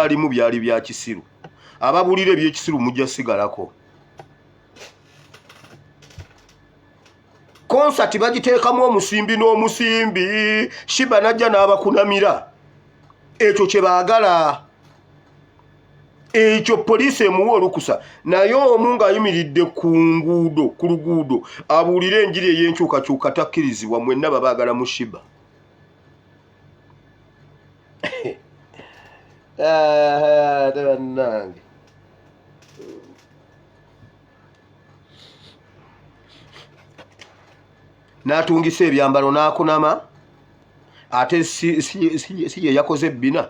ebyalimu byali bya kisiru ababulira ebyekisiru mujja sigalako konsati bagiteekamu omusimbi n'omusimbi Shiba najja n'abakunamira ekyo kye baagala ekyo poliisi emuwa olukusa naye omu ng'ayimiridde ku luguudo abuulira enjiri ey'enkyukakyuka takkirizibwa mwenna babaagala mu Shiba bannange n'atungisa ebyambalo n'akunama ate si ye yakoze ebbina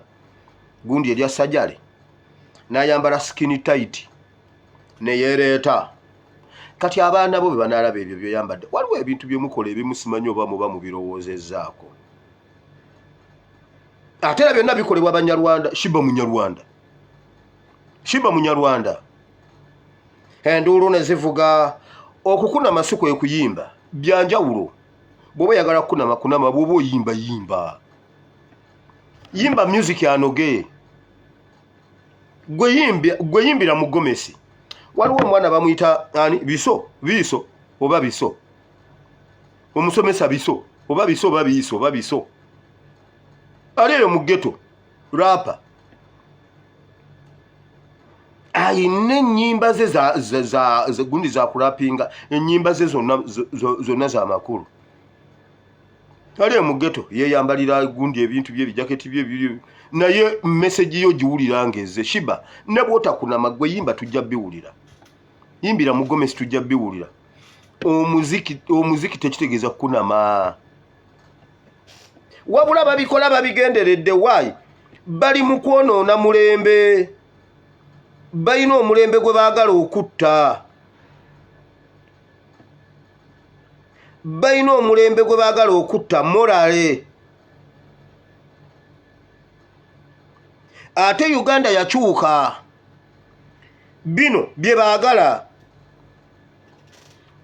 gundi erya sajjale n'ayambala skinny tight neyereeta kati abaana bo be banaalaba ebyo byoyambadde waliwo ebintu byemukola ebimusimanyi oba muba mubirowoozezzaako ate era byonna bikolebwa Banyarwanda Shiba Munyarwanda enduulu ne zivuga okukunama si kwe kuyimba byanjawulo bw'oba yagala kunama bw'oba oyimba yimba music anoge gwe yimbira mu Gomesi waliwo omwana bamuyita ani biso oba biso omusomesa biso oba biso ali eyo mu ghetto rapa ayina ennyimba ze za gundi za kurapinga ennyimba ze zonna za makulu ali mu ghetto yeyambalira gundi ebintu bye bijaketi bye naye message yo giwulira ngeze Shiba ne bwotakunama gwe yimba tujja biwulira yimbira mu Gomesi tujja biwulira omuziki tekitegeeza kunama wabula babikola babigenderedde waayi bali mu kwonoona mulembe balina omulembe gwe baagala okutta balina omulembe gwe baagala okutta morale ate Uganda yakyuka bino bye baagala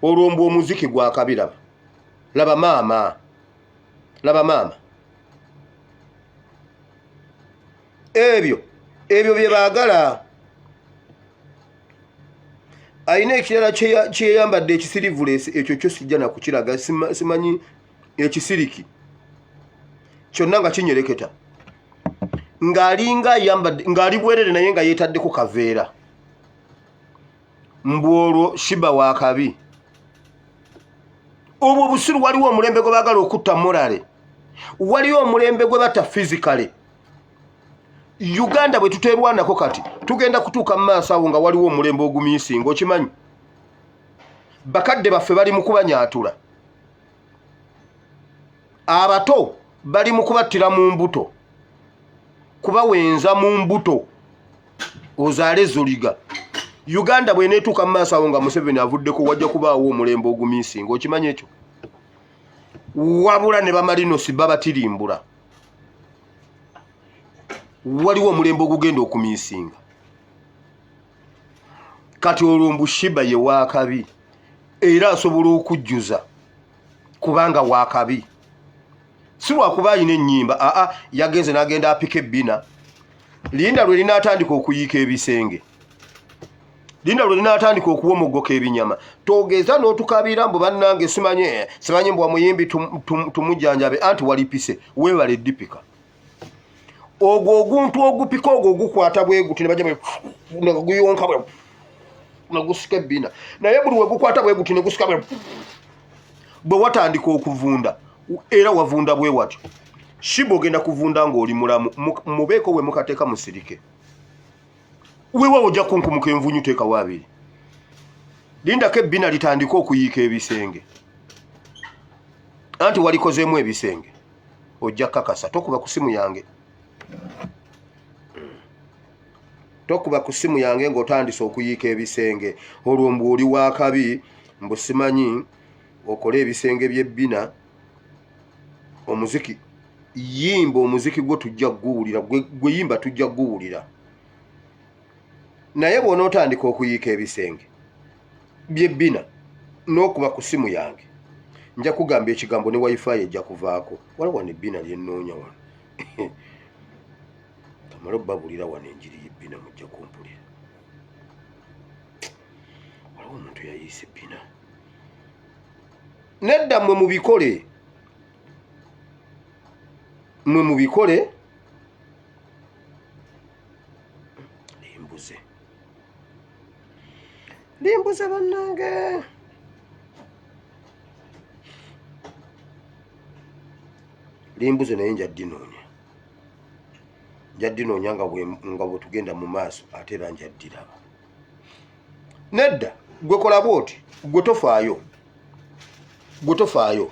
olwombu omuziki gwakabiraba laba maama ebyo bye baagala ayina ekirala kyeyambadde ekisirivulesi ekyo kyo sijja nakukiraga simanyi ekisiriki kyonna nga kinyereketa ng'alinga ayambadde ng'ali bwerere naye nga yeetaddeko kaveera mbwolwo Shiba wakabi obwo busiru waliwo omulembe gwe baagala okutta morale waliwo omulembe gwe bata physically Uganda bwe tuterwanako kati tugenda kutuuka mu maaso awo nga waliwo omulembe ogumiisinga okimanyi bakadde baffe bali mu kubanyaatula abato bali mu kubattira mu mbuto kubawenza mu mbuto ozaale zoliga Uganda bweneetuuka mu maaso awo nga Museveni avuddeko wajja kubaawo omulembe ogumiisinga okimanyi ekyo wabula ne bamalinosi babatirimbula waliwo omulembe ogugenda okumiisinga kati olwombu Shiba ye wakabi era asobola okujjuza kubanga wakabi si lwakuba ayina ennyimba yagenze n'agenda apika ebbina linda lwe linaatandika okuyiika ebisenge linda lwe linaatandika okuwomogoka ebinyama togeza n'otukabira mbu bannange simanyi mbu wamuyimbi tumujjanjabe anti walipise weebale eddipika ogwo oguntu ogupika ogwo ogukwata bwe guti ne bajja guyonka bwe nagusika ebbina naye buli we gukwata bwe guti ne gusika bwe watandika okuvunda era wavunda bwe watyo Shiba ogenda kuvunda ng'oli mulamu mubeeko we mukateeka musirike weewa ojja kunkumuka envunyu teekawo abiri lindako ebbina litandika okuyiika ebisenge anti walikozeemu ebisenge ojja kakasa tokuba ku simu yange ng'otandise okuyiika ebisenge olwo mbu oli wakabi mbu simanyi okole ebisenge by'ebbina omuziki yimba omuziki gwo tujja guwulira gwe yimba tujja guwulira naye bw'onootandika okuyiika ebisenge by'ebbina n'okuba ku simu yange nja kugamba ekigambo ne wifi ejja kuvaako waliwo n'ebbina lye nnoonya wano Amaloba bulira wano enjiri y'ebbina mujja kumpulira. Waliwo omuntu yayiise ebbina. Nedda mmwe mubikole. Mmwe mubikole. Limbuze bannange. Limbuze naye njaddinoonya. Njaddinoonya nga bwe tugenda mu maaso ate era njaddiraba. Nedda gwe kola bw'oti, gwe tofaayo. Gwe tofaayo.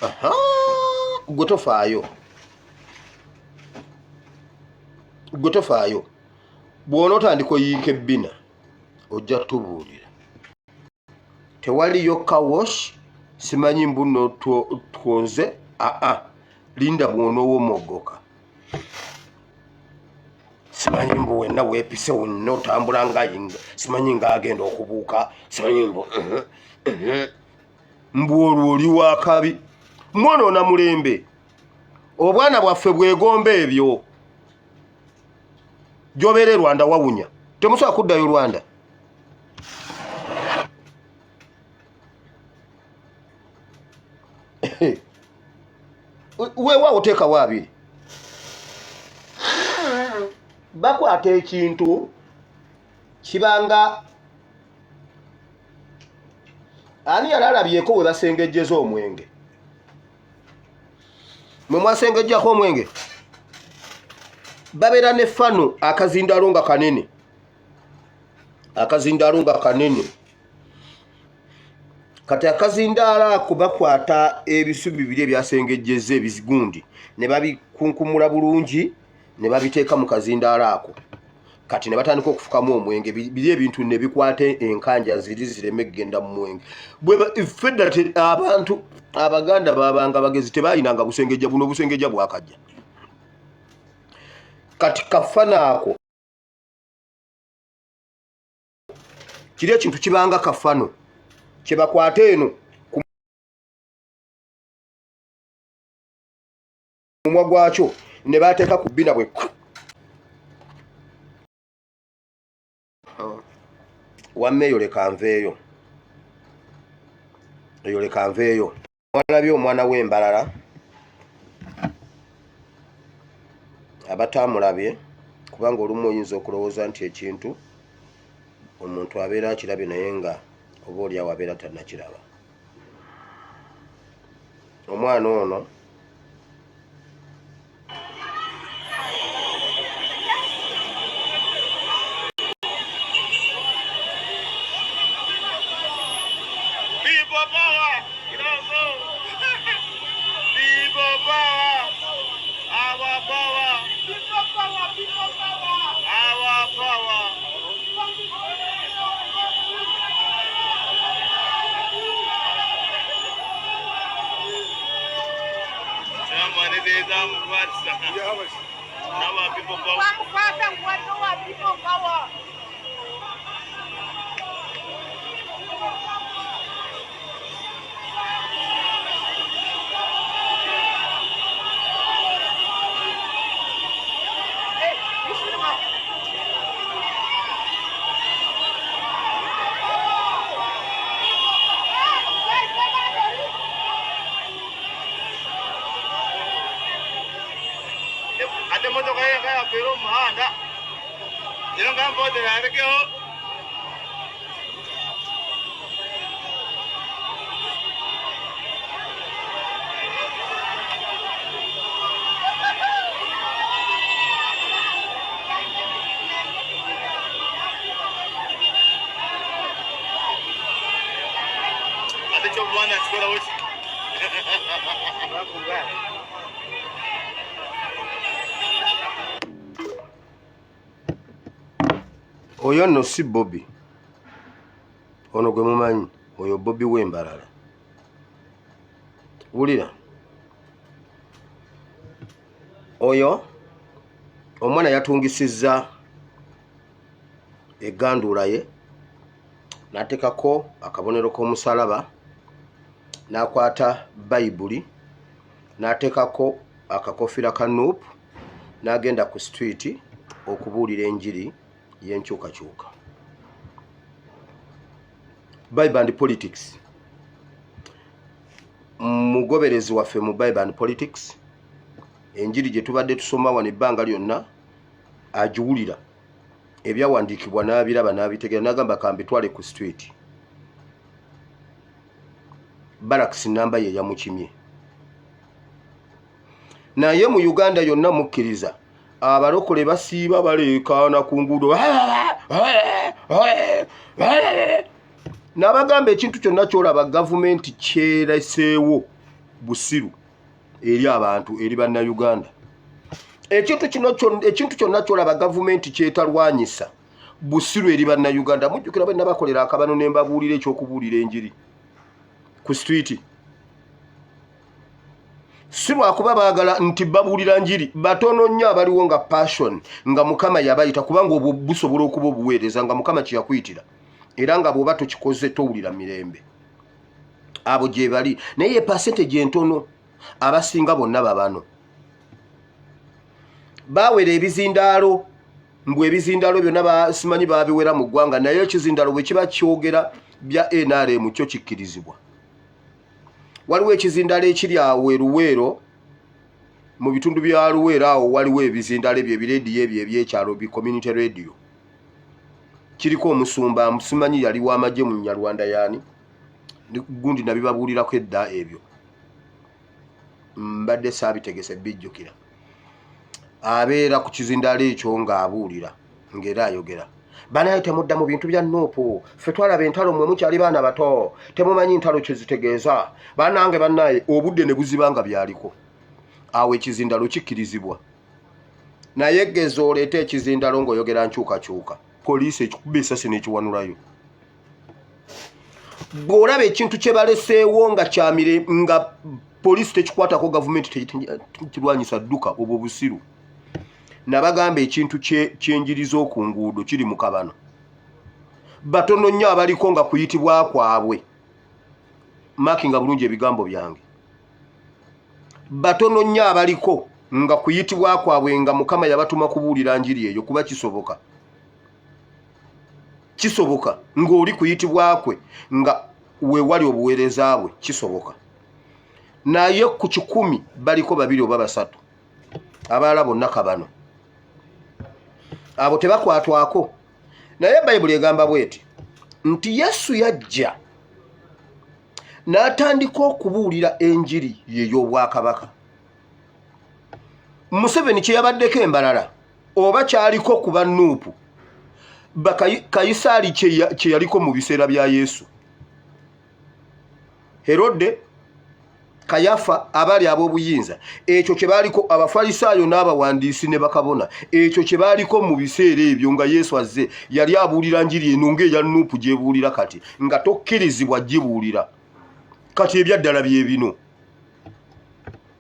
Aha, gwe tofaayo. Gwe tofaayo. Bw'onootandika oyiika ebbina ojja tubuulira. Tewaliyo kawosh, simanyi mbuno twonze. Linda bw'onoowomogoka. Simanyi mbu wenna weepise wenna otambula ngayinga. Simanyi ng'agenda okubuuka. Simanyi mbu olwo oli wa kabi. Mwonoona mulembe. Obwana bwaffe bwegomba ebyo. Gy'obeera Rwanda wawunya. Temusobola kuddayo Rwanda. Weewaawo teekawo abiri. Bakwata ekintu kibanga ani yali alabyeko we basengejjeza omwenge. Mwe mwasengejjako omwenge. Babeera ne fano akazindaalo nga kanene. Akazindaalo nga kanene. Kati akazindaalo ako bakwata ebisubi bibiri ebyasengejjeza ebizigundi ne babikunkumula bulungi ne babiteeka mu kazindaalo ako. Kati ne batandika okufukamu omwenge. Biri ebintu ne bikwata enkanja ziri zireme kugenda mu mwenge. Fedda abantu Abaganda babanga bagezi tebayinanga busengejja buno busengejja bwakajja. Kati kafana ako kiri ekintu kibanga kafano kye bakwata eno ku mumwa gwakyo ne bateeka ku bbina bwe. Wamme eyo leka nveeyo. Eyo leka nveeyo. Mwalabye omwana w'embalala abatamulabye kubanga olumu oyinza okulowooza nti ekintu omuntu abeera akirabye naye nga oba oli awo abeera tannakiraba. Omwana ono pero manda. Yo no campo de la que ha hecho buena escuela hoy. Va a jugar. Oyo no si Bobby. Ono gwe mumanyi, oyo Bobby w'embalala. Wulira. Oyo omwana yatungisizza egandula ye n'ateekako akabonero k'omusalaba n'akwata Bayibuli n'ateekako akakofira ka Nuupu n'agenda ku street okubuulira enjiri y'enkyukakyuka. Bible and politics. Mugoberezi waffe mu Bible and politics, enjiri gye tubadde tusoma wano ebbanga lyonna agiwulira ebyawandiikibwa n'abiraba n'abitegera n'agamba kambitwale ku street. Baraks namba ye yamukimye. Naye mu Uganda yonna mukkiriza abalokole basiiba baleekaana ku nguudo n'abagamba ekintu kyonna kyolaba gavumenti kyereseewo busiru eri abantu eri bannayuganda. Ekintu kyonna kyolaba gavumenti kyetalwanyisa busiru eri bannayuganda. Mujjukira bwe nabakolera akabano ne mbabuulira ekyokubuulira enjiri ku street. Si lwakuba baagala nti babuulira njiri, batono nnyo abaliwo nga passion nga Mukama yabayita, kubanga obwo busobola okuba obuweereza nga Mukama kye yakuyitira, era nga bw'oba tokikoze towulira mirembe. Abo gye bali, naye percentage entono abasinga bonna babano baawera ebizindaalo. Mbwe ebizindaalo byonna simanyi baabiwera mu ggwanga, naye ekizindaalo bwe kiba kyogera bya NRM kyo kikkirizibwa. Waliwo ekizindaalo ekiri awo Luweero, mu bitundu bya Luweero awo waliwo ebizindaalo ebyo ebirediyo ebyo ebyekyalo bi community radio. Kiriko omusumba simanyi yali w'amagye mu Nyarwanda yaani, gundi nabibabuulirako edda ebyo. Mbadde saabitegese bijjukira. Abeera ku kizindaalo ekyo ng'abuulira ng'era ayogera. Banaye temudda mu bintu bya Nuupu, ffe twalaba entalo mmwe mukyali baana bato, temumanyi ntalo kye zitegeeza. Bannange bannaye obudde ne buziba nga byaliko. Awo ekizindaalo kikkirizibwa. Naye gezo oleeta ekizindaalo ng'oyogera nkyukakyuka, poliisi ekikuba essasi n'ekiwanulayo. Bw'olaba ekintu kye baleseewo nga kyamire nga poliisi tekikwatako, gavumenti tekirwanyisa dduka, obwo busiru. Nabagamba ekintu kyenjiriza ku nguudo kiri mu kabano. Batono nnyo abaliko nga kuyitibwa kwabwe. Makinga bulungi ebigambo byange. Batono nnyo abaliko nga kuyitibwa kwabwe nga Mukama yabatuma kubuulira njiri eyo, kuba kisoboka. Kisoboka ng'oli kuyitibwa kwe nga we wali obuweereza bwe, kisoboka. Naye ku 10 baliko 2 oba 3 abalala bonna kabano. Abo tebakwatwako. Naye Bayibuli egamba bweti nti Yesu yajja n'atandika okubuulira enjiri y'ey'obwakabaka. Museveni kye yabaddeko embalala oba kyaliko ku bannuupu, Kayisaali kye yaliko mu biseera bya Yesu. Herode, Kayafa, abaali ab'obuyinza, ekyo kye baaliko Abafalisaayo n'abawandiisi ne bakabona, ekyo kye baaliko mu biseera ebyo nga Yesu azze, yali abuulira njiri eno ng'eya Nuupu gyebuulira kati, nga tokkirizibwa gibuulira. Kati ebyaddala bye bino.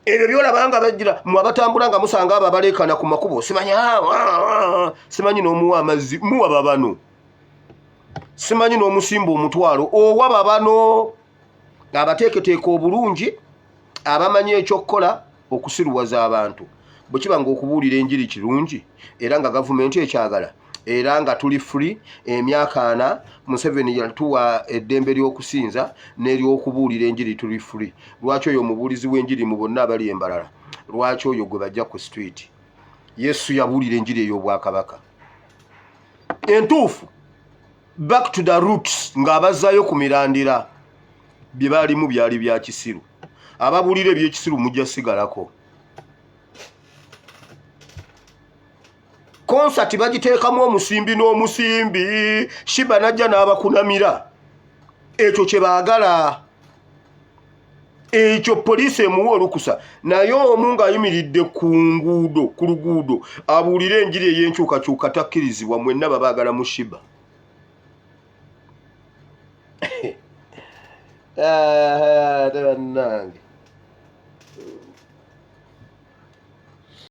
Ebyo byolabanga bajjira mu abatambula nga musanga abo abaleekana ku makubo, simanyi n'omuwa amazzi, muwaba bano. Simanyi n'omusimba omutwalo, owaba bano. Abateeketeeka obulungi, abamanyi ekyokukola okusiruwaza abantu. Bwe kiba ng'okubuulira enjiri kirungi, era nga gavumenti ekyagala, era nga tuli free, emyaka 4 Museveni yatuwa eddembe ly'okusinza n'ery'okubuulira enjiri tuli free. Lwaki oyo omubuulizi w'enjiri mu bonna abali embalala? Lwaki oyo gwe bajja ku street? Yesu yabuulira enjiri ey'obwakabaka entuufu, back to the roots, ng'abazaayo ku mirandira bye baalimu byali bya kisiru. Ababuulira eby'ekisiru mujja sigalako. Konsati bagiteekamu omusimbi n'omusimbi, Shiba najja n'abakunamira. Ekyo kye baagala. Ekyo poliisi emuwa olukusa. Naye omu ng'ayimiridde ku luguudo abuulira enjiri ey'enkyukakyuka takkirizibwa, mwenna babaagala mu Shiba. Bannange